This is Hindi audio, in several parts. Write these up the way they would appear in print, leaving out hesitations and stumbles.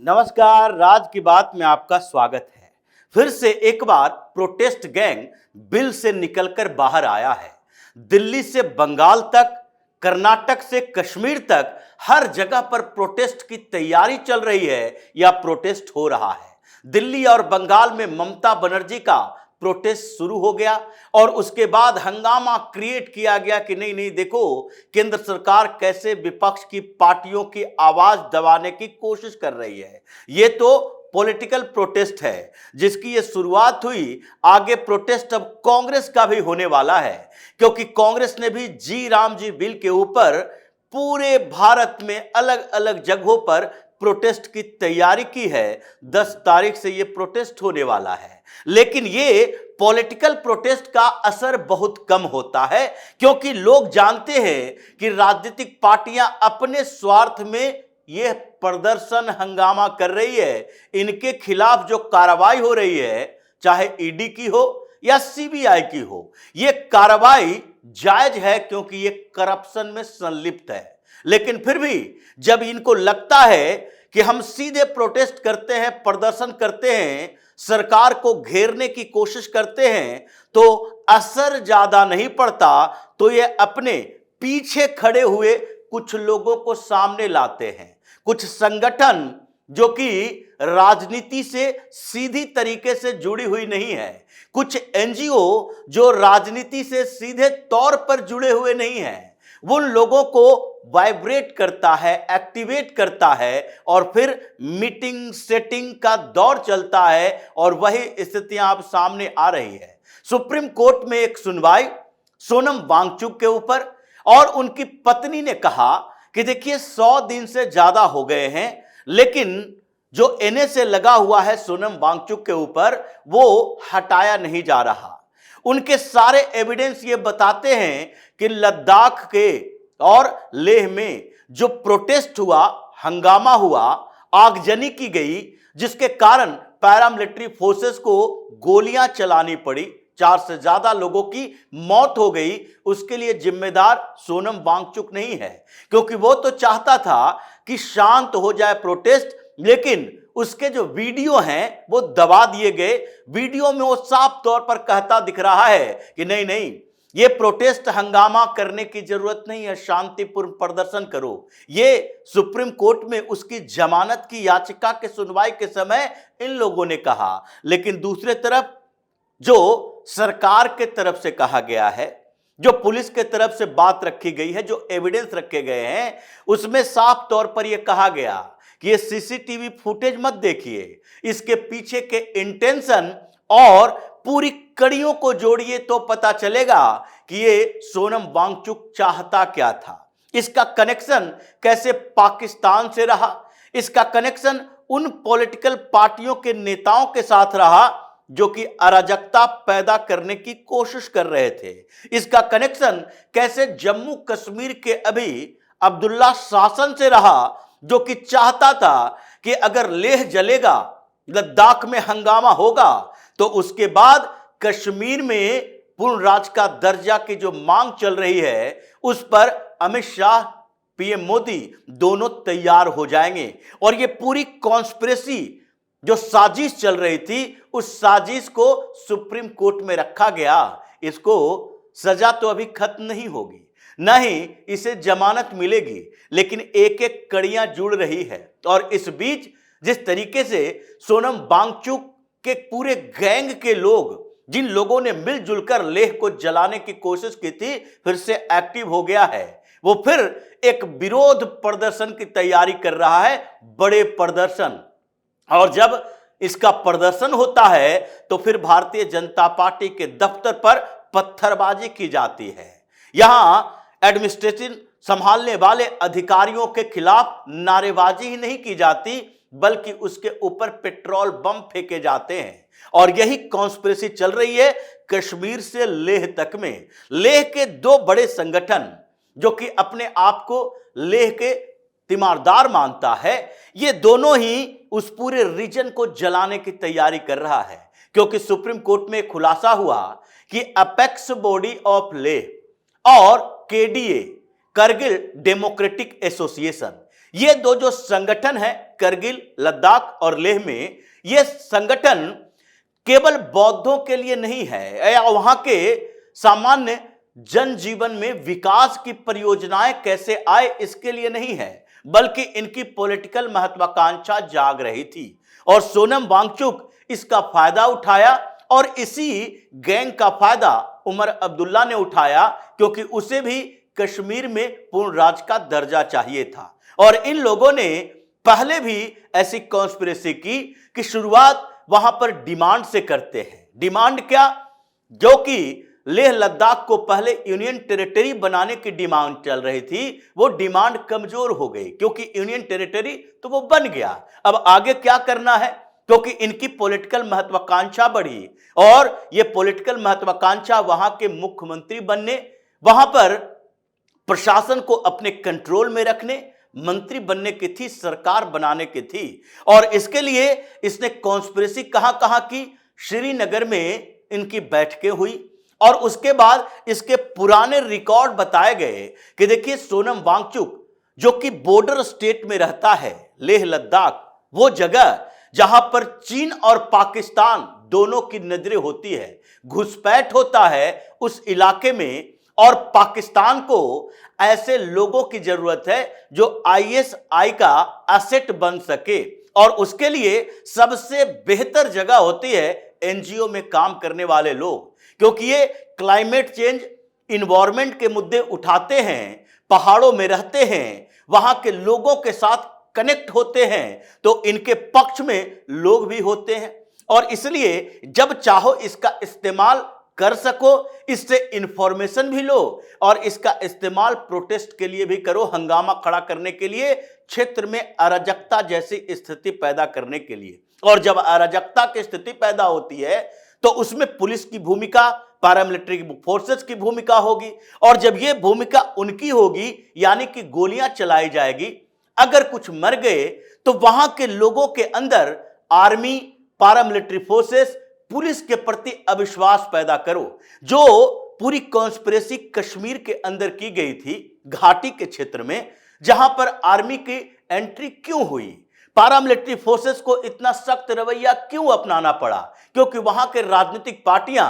नमस्कार, राज की बात में आपका स्वागत है। फिर से एक बार प्रोटेस्ट गैंग बिल से निकलकर बाहर आया है। दिल्ली से बंगाल तक, कर्नाटक से कश्मीर तक हर जगह पर प्रोटेस्ट की तैयारी चल रही है या प्रोटेस्ट हो रहा है। दिल्ली और बंगाल में ममता बनर्जी का प्रोटेस्ट शुरू हो गया और उसके बाद हंगामा क्रिएट किया गया कि नहीं नहीं देखो, केंद्र सरकार कैसे विपक्ष की पार्टियों की आवाज दबाने की कोशिश कर रही है। ये तो पॉलिटिकल प्रोटेस्ट है जिसकी ये शुरुआत हुई। आगे प्रोटेस्ट अब कांग्रेस का भी होने वाला है, क्योंकि कांग्रेस ने भी जी राम जी बिल के ऊपर पूरे भारत में अलग अलग जगहों पर प्रोटेस्ट की तैयारी की है। 10 तारीख से ये प्रोटेस्ट होने वाला है, लेकिन ये पॉलिटिकल प्रोटेस्ट का असर बहुत कम होता है, क्योंकि लोग जानते हैं कि राजनीतिक पार्टियां अपने स्वार्थ में ये प्रदर्शन हंगामा कर रही है। इनके खिलाफ जो कार्रवाई हो रही है, चाहे ईडी की हो या सीबीआई की हो, ये कार्रवाई जायज है क्योंकि ये करप्शन में संलिप्त है। लेकिन फिर भी जब इनको लगता है कि हम सीधे प्रोटेस्ट करते हैं, प्रदर्शन करते हैं, सरकार को घेरने की कोशिश करते हैं, तो असर ज्यादा नहीं पड़ता, तो ये अपने पीछे खड़े हुए कुछ लोगों को सामने लाते हैं। कुछ संगठन जो कि राजनीति से सीधी तरीके से जुड़ी हुई नहीं है, कुछ एनजीओ जो राजनीति से सीधे तौर पर जुड़े हुए नहीं हैं, उन लोगों को वाइब्रेट करता है, एक्टिवेट करता है और फिर मीटिंग सेटिंग का दौर चलता है और वही स्थितियां अब सामने आ रही है। सुप्रीम कोर्ट में एक सुनवाई सोनम वांगचुक के ऊपर, और उनकी पत्नी ने कहा कि देखिए 100 दिन से ज्यादा हो गए हैं, लेकिन जो एनएसए लगा हुआ है सोनम वांगचुक के ऊपर वो हटाया नहीं जा रहा। उनके सारे एविडेंस ये बताते हैं कि लद्दाख के और लेह में जो प्रोटेस्ट हुआ, हंगामा हुआ, आगजनी की गई, जिसके कारण पैरामिलिट्री फोर्सेस को गोलियां चलानी पड़ी, 4 से ज्यादा लोगों की मौत हो गई, उसके लिए जिम्मेदार सोनम वांगचुक नहीं है, क्योंकि वो तो चाहता था कि शांत हो जाए प्रोटेस्ट, लेकिन उसके जो वीडियो हैं वो दबा दिए गए। वीडियो में वो साफ तौर पर कहता दिख रहा है कि नहीं नहीं, ये प्रोटेस्ट हंगामा करने की जरूरत नहीं है, शांतिपूर्ण प्रदर्शन करो। ये सुप्रीम कोर्ट में उसकी जमानत की याचिका के सुनवाई के समय इन लोगों ने कहा। लेकिन दूसरे तरफ जो सरकार के तरफ से कहा गया है, जो पुलिस के तरफ से बात रखी गई है, जो एविडेंस रखे गए हैं, उसमें साफ तौर पर यह कहा गया कि ये सीसीटीवी फुटेज मत देखिए, इसके पीछे के इंटेंशन और पूरी कड़ियों को जोड़िए तो पता चलेगा कि ये सोनम वांगचुक चाहता क्या था। इसका कनेक्शन कैसे पाकिस्तान से रहा, इसका कनेक्शन उन पॉलिटिकल पार्टियों के नेताओं के साथ रहा जो कि अराजकता पैदा करने की कोशिश कर रहे थे। इसका कनेक्शन कैसे जम्मू कश्मीर के अभी अब्दुल्ला शासन से रहा, जो कि चाहता था कि अगर लेह जलेगा, लद्दाख में हंगामा होगा, तो उसके बाद कश्मीर में पूर्ण राज्य का दर्जा की जो मांग चल रही है, उस पर अमित शाह, पीएम मोदी दोनों तैयार हो जाएंगे। और ये पूरी कॉन्स्पिरेसी जो साजिश चल रही थी, उस साजिश को सुप्रीम कोर्ट में रखा गया। इसको सजा तो अभी खत्म नहीं होगी, न ही इसे जमानत मिलेगी, लेकिन एक एक कड़ियां जुड़ रही है। और इस बीच जिस तरीके से सोनम वांगचुक के पूरे गैंग के लोग, जिन लोगों ने मिलजुल कर लेह को जलाने की कोशिश की थी, फिर से एक्टिव हो गया है। वो फिर एक विरोध प्रदर्शन की तैयारी कर रहा है, बड़े प्रदर्शन। और जब इसका प्रदर्शन होता है तो फिर भारतीय जनता पार्टी के दफ्तर पर पत्थरबाजी की जाती है। यहां एडमिनिस्ट्रेशन संभालने वाले अधिकारियों के खिलाफ नारेबाजी ही नहीं की जाती, बल्कि उसके ऊपर पेट्रोल बम फेंके जाते हैं। और यही कॉन्स्पिरेसी चल रही है कश्मीर से लेह तक में। लेह के 2 बड़े संगठन जो कि अपने आप को लेह के तीमारदार मानता है, ये दोनों ही उस पूरे रीजन को जलाने की तैयारी कर रहा है, क्योंकि सुप्रीम कोर्ट में खुलासा हुआ कि अपेक्स बॉडी ऑफ लेह और केडीए, करगिल डेमोक्रेटिक एसोसिएशन, ये 2 जो संगठन है, करगिल, लद्दाख और लेह में यह संगठन केवल बौद्धों के लिए नहीं है या वहां के सामान्य जनजीवन में विकास की परियोजनाएं कैसे आए इसके लिए नहीं है, बल्कि इनकी पॉलिटिकल महत्वाकांक्षा जाग रही थी और सोनम वांगचुक इसका फायदा उठाया। और इसी गैंग का फायदा उमर अब्दुल्ला ने उठाया, क्योंकि उसे भी कश्मीर में पूर्ण राज्य का दर्जा चाहिए था। और इन लोगों ने पहले भी ऐसी कॉन्स्पिरेसी की कि शुरुआत वहां पर डिमांड से करते हैं। डिमांड क्या? जो कि लेह लद्दाख को पहले यूनियन टेरिटरी बनाने की डिमांड चल रही थी, वो डिमांड कमजोर हो गई, क्योंकि यूनियन टेरिटरी तो वो बन गया। अब आगे क्या करना है, क्योंकि इनकी पॉलिटिकल महत्वाकांक्षा बढ़ी और ये पॉलिटिकल महत्वाकांक्षा वहां के मुख्यमंत्री बनने, वहां पर प्रशासन को अपने कंट्रोल में रखने, मंत्री बनने की थी, सरकार बनाने की थी। और इसके लिए इसने कॉन्स्पिरेसी कहां की? श्रीनगर में इनकी बैठकें हुई और उसके बाद इसके पुराने रिकॉर्ड बताए गए कि देखिए सोनम वांगचुक जो कि बॉर्डर स्टेट में रहता है, लेह लद्दाख, वो जगह जहां पर चीन और पाकिस्तान दोनों की नजरें होती है, घुसपैठ होता है उस इलाके में। और पाकिस्तान को ऐसे लोगों की जरूरत है जो आईएसआई का एसेट बन सके, और उसके लिए सबसे बेहतर जगह होती है एनजीओ में काम करने वाले लोग, क्योंकि ये क्लाइमेट चेंज, इन्वायरमेंट के मुद्दे उठाते हैं, पहाड़ों में रहते हैं, वहां के लोगों के साथ कनेक्ट होते हैं, तो इनके पक्ष में लोग भी होते हैं। और इसलिए जब चाहो इसका इस्तेमाल कर सको, इससे इंफॉर्मेशन भी लो और इसका इस्तेमाल प्रोटेस्ट के लिए भी करो, हंगामा खड़ा करने के लिए, क्षेत्र में अराजकता जैसी स्थिति पैदा करने के लिए। और जब अराजकता की स्थिति पैदा होती है तो उसमें पुलिस की भूमिका, पैरामिलिट्री फोर्सेस की भूमिका होगी, और जब यह भूमिका उनकी होगी यानी कि गोलियां चलाई जाएगी, अगर कुछ मर गए तो वहां के लोगों के अंदर आर्मी, पैरामिलिट्री फोर्सेस, पुलिस के प्रति अविश्वास पैदा करो। जो पूरी कॉन्स्पिरेसी कश्मीर के अंदर की गई थी, घाटी के क्षेत्र में, जहां पर आर्मी की एंट्री क्यों हुई, पैरामिलिट्री फोर्सेस को इतना सख्त रवैया क्यों अपनाना पड़ा? क्योंकि वहां के राजनीतिक पार्टियां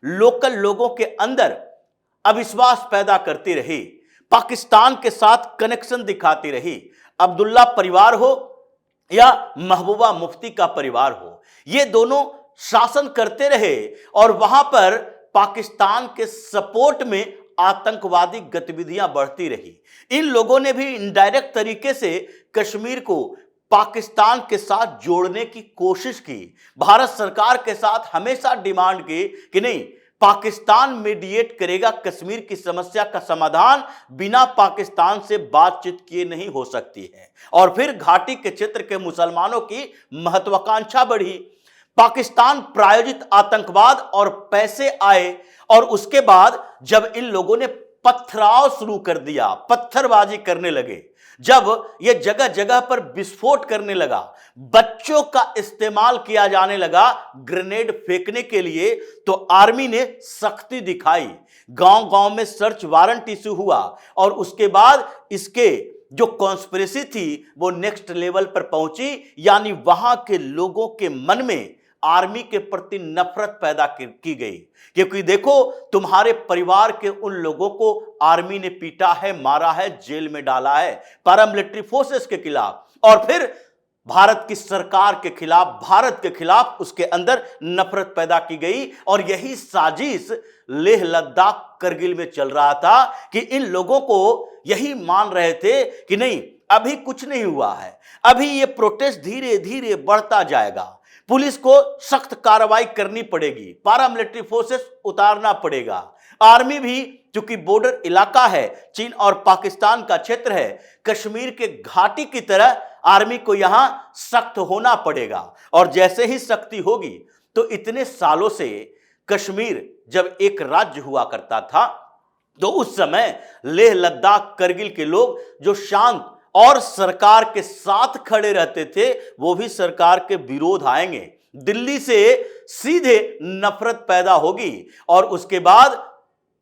लोकल लोगों के अंदर अविश्वास पैदा करती रही, पाकिस्तान के साथ कनेक्शन दिखाती रही। अब्दुल्ला परिवार हो या महबूबा मुफ्ती का परिवार हो, ये दोनों शासन करते रहे और वहां पर पाकिस्तान के सपोर्ट में आतंकवादी गतिविधियां बढ़ती रही। इन लोगों ने भी इनडायरेक्ट तरीके से कश्मीर को पाकिस्तान के साथ जोड़ने की कोशिश की। भारत सरकार के साथ हमेशा डिमांड की कि नहीं, पाकिस्तान मीडिएट करेगा कश्मीर की समस्या का समाधान, बिना पाकिस्तान से बातचीत किए नहीं हो सकती है। और फिर घाटी के क्षेत्र के मुसलमानों की महत्वाकांक्षा बढ़ी, पाकिस्तान प्रायोजित आतंकवाद और पैसे आए, और उसके बाद जब इन लोगों ने पथराव शुरू कर दिया, पत्थरबाजी करने लगे, जब ये जगह जगह पर विस्फोट करने लगा, बच्चों का इस्तेमाल किया जाने लगा ग्रेनेड फेंकने के लिए, तो आर्मी ने सख्ती दिखाई, गांव गांव में सर्च वारंट इश्यू हुआ, और उसके बाद इसके जो कॉन्स्पिरेसी थी वो नेक्स्ट लेवल पर पहुंची, यानी वहां के लोगों के मन में आर्मी के प्रति नफरत पैदा की गई। क्योंकि देखो, तुम्हारे परिवार के उन लोगों को आर्मी ने पीटा है, मारा है, जेल में डाला है, पैरामिलिट्री फोर्सेस के खिलाफ, और फिर भारत की सरकार के खिलाफ, भारत के खिलाफ उसके अंदर नफरत पैदा की गई। और यही साजिश लेह लद्दाख करगिल में चल रहा था कि इन लोगों को यही मान रहे थे कि नहीं, अभी कुछ नहीं हुआ है, अभी ये प्रोटेस्ट धीरे धीरे बढ़ता जाएगा, पुलिस को सख्त कार्रवाई करनी पड़ेगी, पैरामिलिट्री फोर्सेस उतारना पड़ेगा, आर्मी भी, चूंकि बॉर्डर इलाका है, चीन और पाकिस्तान का क्षेत्र है, कश्मीर के घाटी की तरह आर्मी को यहां सख्त होना पड़ेगा। और जैसे ही सख्ती होगी तो इतने सालों से कश्मीर जब एक राज्य हुआ करता था, तो उस समय लेह लद्दाख करगिल के लोग जो शांत और सरकार के साथ खड़े रहते थे, वो भी सरकार के विरोध आएंगे, दिल्ली से सीधे नफरत पैदा होगी, और उसके बाद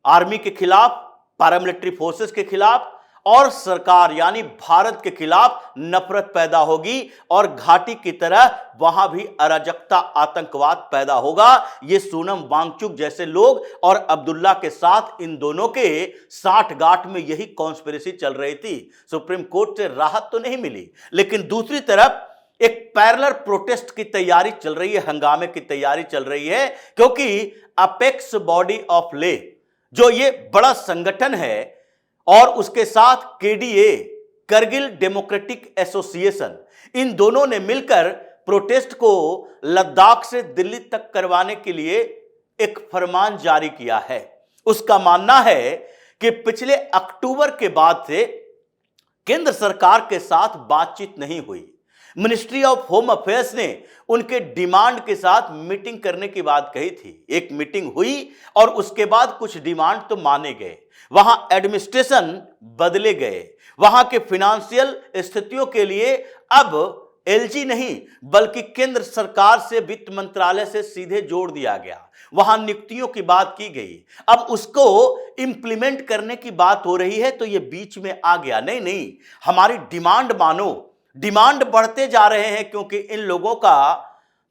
आर्मी के खिलाफ, पैरामिलिट्री फोर्सेस के खिलाफ, और सरकार यानी भारत के खिलाफ नफरत पैदा होगी और घाटी की तरह वहां भी अराजकता, आतंकवाद पैदा होगा। ये सोनम वांगचुक जैसे लोग और अब्दुल्ला के साथ इन दोनों के साठगांठ में यही कॉन्स्पिरेसी चल रही थी। सुप्रीम कोर्ट से राहत तो नहीं मिली, लेकिन दूसरी तरफ एक पैरेलल प्रोटेस्ट की तैयारी चल रही है, हंगामे की तैयारी चल रही है, क्योंकि अपेक्स बॉडी ऑफ ले जो ये बड़ा संगठन है और उसके साथ केडीए, करगिल डेमोक्रेटिक एसोसिएशन, इन दोनों ने मिलकर प्रोटेस्ट को लद्दाख से दिल्ली तक करवाने के लिए एक फरमान जारी किया है। उसका मानना है कि पिछले अक्टूबर के बाद से केंद्र सरकार के साथ बातचीत नहीं हुई। मिनिस्ट्री ऑफ होम अफेयर्स ने उनके डिमांड के साथ मीटिंग करने की बात कही थी। एक मीटिंग हुई और उसके बाद कुछ डिमांड तो माने गए, वहां एडमिनिस्ट्रेशन बदले गए, वहां के फाइनेंशियल स्थितियों के लिए अब एलजी नहीं बल्कि केंद्र सरकार से वित्त मंत्रालय से सीधे जोड़ दिया गया, वहां नियुक्तियों की बात की गई, अब उसको इंप्लीमेंट करने की बात हो रही है। तो ये बीच में आ गया, नहीं नहीं हमारी डिमांड मानो। डिमांड बढ़ते जा रहे हैं क्योंकि इन लोगों का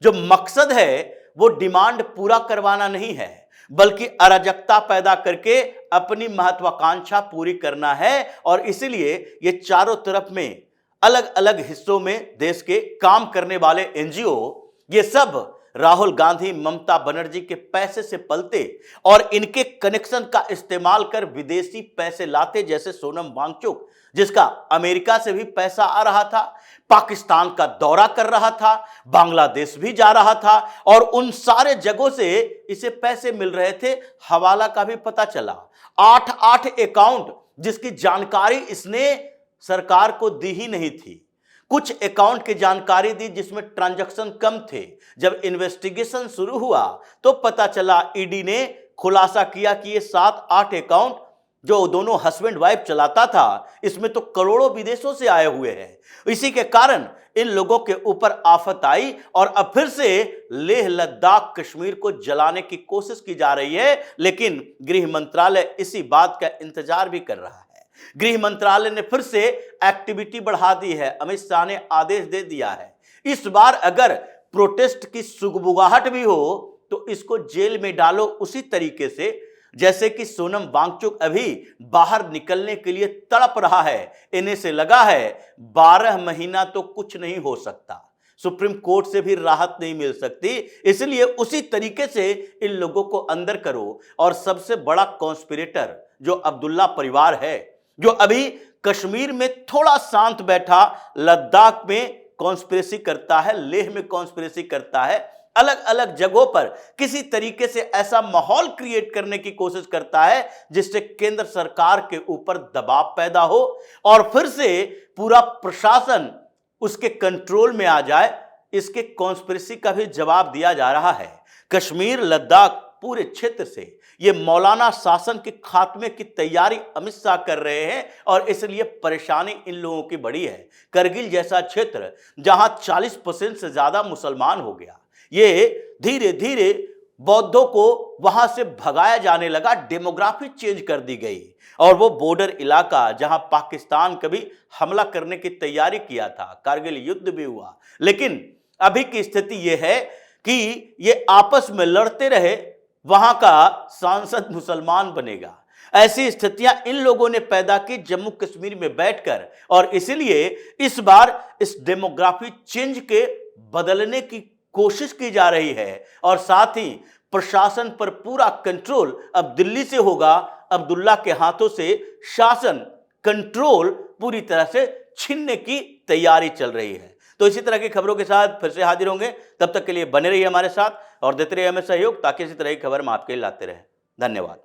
जो मकसद है वो डिमांड पूरा करवाना नहीं है बल्कि अराजकता पैदा करके अपनी महत्वाकांक्षा पूरी करना है। और इसलिए ये चारों तरफ में अलग अलग हिस्सों में देश के काम करने वाले एनजीओ, ये सब राहुल गांधी, ममता बनर्जी के पैसे से पलते और इनके कनेक्शन का इस्तेमाल कर विदेशी पैसे लाते, जैसे सोनम वांगचुक जिसका अमेरिका से भी पैसा आ रहा था, पाकिस्तान का दौरा कर रहा था, बांग्लादेश भी जा रहा था और उन सारे जगहों से इसे पैसे मिल रहे थे। हवाला का भी पता चला, 8 अकाउंट जिसकी जानकारी इसने सरकार को दी ही नहीं थी। कुछ अकाउंट की जानकारी दी जिसमें ट्रांजैक्शन कम थे। जब इन्वेस्टिगेशन शुरू हुआ तो पता चला, ईडी ने खुलासा किया कि ये 7-8 अकाउंट जो दोनों हस्बैंड वाइफ चलाता था, इसमें तो करोड़ों विदेशों से आए हुए हैं। इसी के कारण इन लोगों के ऊपर आफत आई और अब फिर से लेह लद्दाख कश्मीर को जलाने की कोशिश की जा रही है। लेकिन गृह मंत्रालय इसी बात का इंतजार भी कर रहा है। गृह मंत्रालय ने फिर से एक्टिविटी बढ़ा दी है। अमित शाह ने आदेश दे दिया है, इस बार अगर प्रोटेस्ट की सुगबुगाहट भी हो तो इसको जेल में डालो, उसी तरीके से जैसे कि सोनम वांगचुक अभी बाहर निकलने के लिए तड़प रहा है। इन्हें से लगा है 12 महीना तो कुछ नहीं हो सकता, सुप्रीम कोर्ट से भी राहत नहीं मिल सकती, इसलिए उसी तरीके से इन लोगों को अंदर करो। और सबसे बड़ा कॉन्स्पिरेटर जो अब्दुल्ला परिवार है, जो अभी कश्मीर में थोड़ा शांत बैठा, लद्दाख में कॉन्स्पिरेसी करता है, लेह में कॉन्स्पिरेसी करता है, अलग अलग जगहों पर किसी तरीके से ऐसा माहौल क्रिएट करने की कोशिश करता है जिससे केंद्र सरकार के ऊपर दबाव पैदा हो और फिर से पूरा प्रशासन उसके कंट्रोल में आ जाए। इसके कॉन्स्पिरेसी का भी जवाब दिया जा रहा है। कश्मीर, लद्दाख पूरे क्षेत्र से ये मौलाना शासन के खात्मे की तैयारी अमित शाह कर रहे हैं और इसलिए परेशानी इन लोगों की बड़ी है। करगिल जैसा क्षेत्र जहां 40% से ज्यादा मुसलमान हो गया, ये धीरे धीरे बौद्धों को वहां से भगाया जाने लगा, डेमोग्राफी चेंज कर दी गई। और वो बॉर्डर इलाका जहां पाकिस्तान कभी हमला करने की तैयारी किया था, कारगिल युद्ध भी हुआ, लेकिन अभी की स्थिति ये है कि ये आपस में लड़ते रहे, वहां का सांसद मुसलमान बनेगा। ऐसी स्थितियां इन लोगों ने पैदा की जम्मू कश्मीर में बैठकर और इसलिए इस बार इस डेमोग्राफी चेंज के बदलने की कोशिश की जा रही है और साथ ही प्रशासन पर पूरा कंट्रोल अब दिल्ली से होगा। अब्दुल्ला के हाथों से शासन कंट्रोल पूरी तरह से छीनने की तैयारी चल रही है। तो इसी तरह की खबरों के साथ फिर से हाजिर होंगे, तब तक के लिए बने रहिए हमारे साथ और देते रहिए हमें सहयोग ताकि इसी तरह की खबर हम आपके लिए लाते रहें। धन्यवाद।